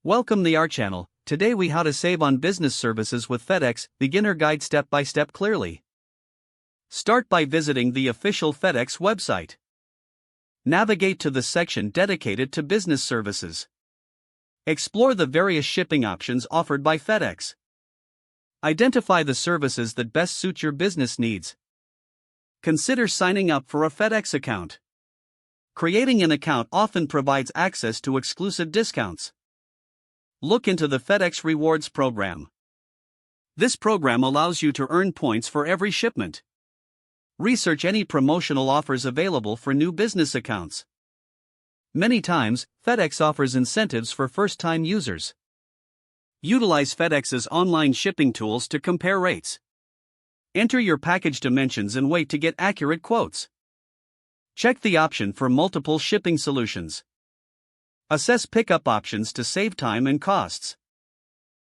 Welcome to our channel. Today we how to save on business services with FedEx, beginner guide step by step clearly. Start by visiting the official FedEx website. Navigate to the section dedicated to business services. Explore the various shipping options offered by FedEx. Identify the services that best suit your business needs. Consider signing up for a FedEx account. Creating an account often provides access to exclusive discounts. Look into the FedEx Rewards program. This program allows you to earn points for every shipment. Research any promotional offers available for new business accounts. Many times, FedEx offers incentives for first-time users. Utilize FedEx's online shipping tools to compare rates. Enter your package dimensions and wait to get accurate quotes. Check the option for multiple shipping solutions. Assess pickup options to save time and costs.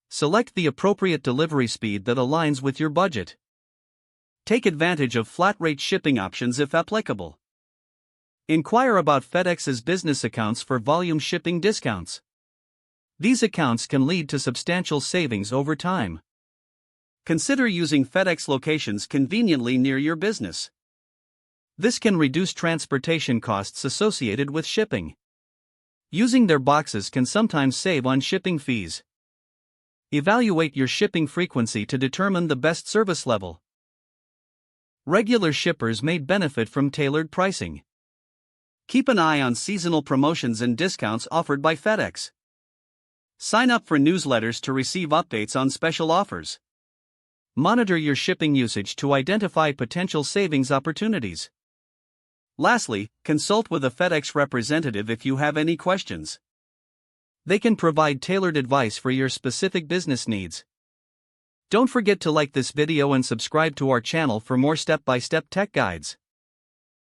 Select the appropriate delivery speed that aligns with your budget. Take advantage of flat rate shipping options if applicable. Inquire about FedEx's business accounts for volume shipping discounts. These accounts can lead to substantial savings over time. Consider using FedEx locations conveniently near your business. This can reduce transportation costs associated with shipping. Using their boxes can sometimes save on shipping fees. Evaluate your shipping frequency to determine the best service level. Regular shippers may benefit from tailored pricing. Keep an eye on seasonal promotions and discounts offered by FedEx. Sign up for newsletters to receive updates on special offers. Monitor your shipping usage to identify potential savings opportunities. Lastly, consult with a FedEx representative if you have any questions. They can provide tailored advice for your specific business needs. Don't forget to like this video and subscribe to our channel for more step-by-step tech guides.